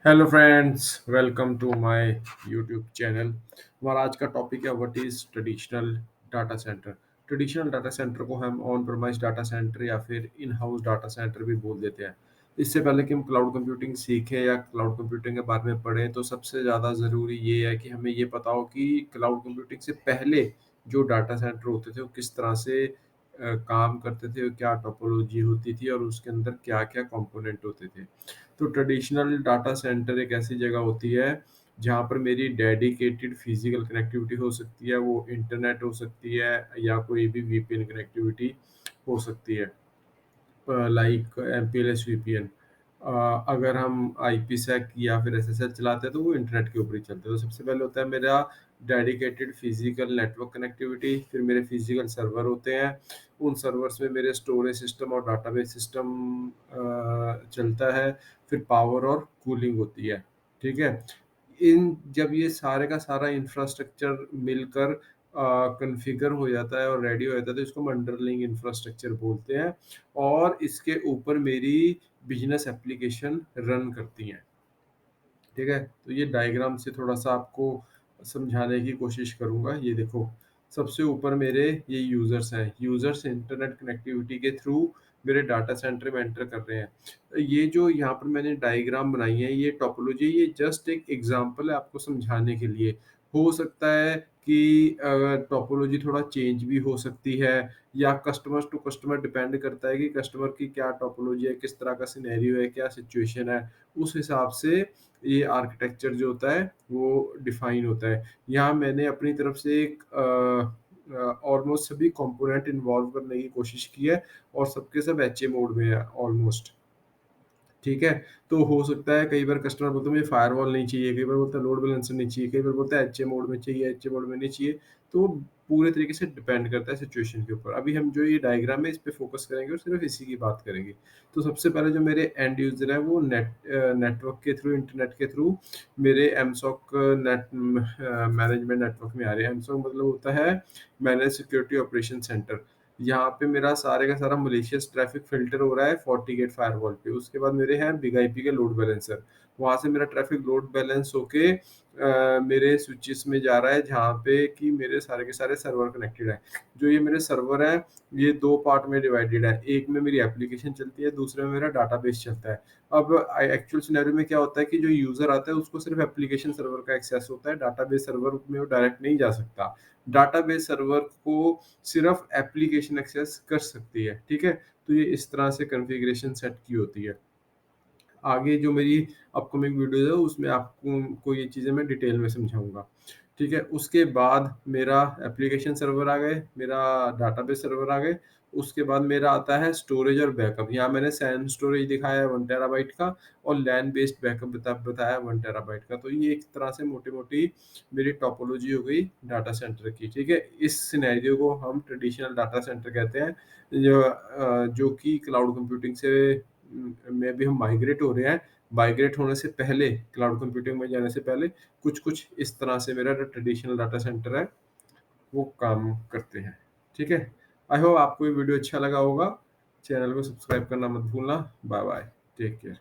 Hello friends, welcome to my YouTube channel. हमारा आज का टॉपिक है what is traditional data centre. Traditional data centre को हम ऑन प्रेमाइज डाटा सेंटर या फिर इन हाउस डाटा सेंटर भी बोल देते हैं। इससे पहले कि हम क्लाउड कंप्यूटिंग सीखें या क्लाउड कंप्यूटिंग के बारे में पढ़ें, तो सबसे ज़्यादा ज़रूरी ये है कि हमें ये पता हो कि क्लाउड कंप्यूटिंग से पहले जो डाटा सेंटर होते थे वो किस तरह से काम करते थे, क्या टोपोलॉजी होती थी और उसके अंदर क्या-क्या कंपोनेंट होते थे। तो ट्रेडिशनल डाटा सेंटर एक ऐसी जगह होती है जहाँ पर मेरी डेडिकेटेड फिजिकल कनेक्टिविटी हो सकती है, वो इंटरनेट हो सकती है या कोई भी वीपीएन कनेक्टिविटी हो सकती है, लाइक एमपीएलएस वीपीएन। अगर हम आईपीसेक या फिर एसएसएल चलाते हैं तो वो इंटरनेट के ऊपर ही चलते हैं। तो सबसे पहले होता है मेरा डेडिकेटेड फिजिकल नेटवर्क कनेक्टिविटी, फिर मेरे फिजिकल सर्वर होते हैं। उन सर्वर्स में मेरे स्टोरेज सिस्टम और डाटाबेस सिस्टम चलता है। फिर पावर और कूलिंग होती है, ठीक है। इन जब ये सारे का सारा इंफ्रास्ट्रक्चर मिलकर कॉन्फ़िगर हो जाता है और रेडी हो जाता है, तो इसको हम अंडरलाइंग इंफ्रास्ट्रक्चर बोलते हैं और इसके ऊपर मेरी बिज़नेस एप्लीकेशन रन करती हैं। ठीक है? तो ये डायग्राम से थोड़ा-सा आपको समझाने की कोशिश करूँगा। ये देखो, सबसे ऊपर मेरे ये यूज़र्स हैं। यूज़र्स इंटरनेट कनेक्टिविटी के थ्रू मेरे डाटा सेंटर में एंटर कर रहे हैं। ये जो यहाँ पर मैंने डायग्राम बनाई है, ये टोपोलॉजी, ये जस्ट एक एग्ज़ाम्पल है आपको समझाने के लिए। हो सकता है कि टोपोलॉजी थोड़ा चेंज भी हो सकती है या कस्टमर टू कस्टमर डिपेंड करता है कि कस्टमर की क्या टोपोलॉजी है, किस तरह का सिनेरियो है, क्या सिचुएशन है। उस हिसाब से ये आर्किटेक्चर जो होता है वो डिफाइन होता है। यहाँ मैंने अपनी तरफ से एक ऑलमोस्ट सभी कंपोनेंट इन्वॉल्व करने की कोशिश की है और सबके सब एचए मोड में है ऑलमोस्ट। ठीक है? तो हो सकता है कई बार कस्टमर बोलता है मुझे फायरवॉल नहीं चाहिए, कई बार बोलता है लोड बैलेंसर नहीं चाहिए, कई बार बोलता है एचए मोड में चाहिए, एचए मोड में नहीं चाहिए। तो पूरे तरीके से डिपेंड करता है सिचुएशन के ऊपर। अभी हम जो ये डायग्राम है इस पे फ़ोकस करेंगे और सिर्फ़ इसी की बात करेंगे। तो सबसे पहले जो मेरे एंड यूज़र हैं वो नेटवर्क के थ्रू, इंटरनेट के थ्रू मेरे एमसॉक मैनेजमेंट नेटवर्क में आ रहे हैं। एमसॉक मतलब होता है मैनेज्ड सिक्योरिटी ऑपरेशन सेंटर। यहाँ पे मेरा सारे का सारा मलिशियस ट्रैफ़िक फ़िल्टर हो रहा है FortiGate फ़ायरवॉल पे। उसके बाद मेरे हैं बिग आईपी के लोड बैलेंसर। वहाँ से मेरा ट्रैफ़िक लोड बैलेंस होके मेरे स्विचेस में जा रहा है जहाँ पे कि मेरे सारे के सारे सर्वर कनेक्टेड हैं। जो ये मेरे सर्वर हैं, ये 2 पार्ट में डिवाइडेड है। एक में मेरी एप्लीकेशन चलती है, दूसरे में मेरा डाटाबेस चलता है। अब एक्चुअल सिनेरियो में क्या होता है कि जो यूज़र आता है उसको सिर्फ़ एप्लीकेशन सर्वर का एक्सेस होता है, डाटाबेस सर्वर में वो डायरेक्ट नहीं जा सकता। डाटाबेस सर्वर को सिर्फ एप्लीकेशन एक्सेस कर सकती है, ठीक है? तो ये इस तरह से कॉन्फ़िगरेशन सेट की होती है। आगे जो मेरी अपकमिंग वीडियोज़ है उसमें आपको को ये चीज़ें मैं डिटेल में समझाऊँगा, ठीक है? उसके बाद मेरा एप्लीकेशन सर्वर आ गए, मेरा डाटाबेस सर्वर आ गए, उसके बाद मेरा आता है स्टोरेज और बैकअप। यहाँ मैंने सैन स्टोरेज दिखाया है 1 टेराबाइट का और लैन बेस्ड बैकअप बताया 1 टेराबाइट का। तो ये एक तरह से मोटी-मोटी मेरी टोपोलॉजी हो गई डाटा सेंटर की, ठीक है? इस सिनेरियो को हम ट्रेडिशनल डाटा सेंटर कहते हैं, जो कि क्लाउड कंप्यूटिंग से में भी हम माइग्रेट हो रहे हैं। माइग्रेट होने से पहले, क्लाउड कंप्यूटिंग में जाने से पहले कुछ-कुछ इस तरह से मेरा जो ट्रेडिशनल डाटा सेंटर है, वो काम करते हैं। ठीक है? आई होप आपको ये वीडियो अच्छा लगा होगा। चैनल को सब्सक्राइब करना मत भूलना। Bye bye. Take care.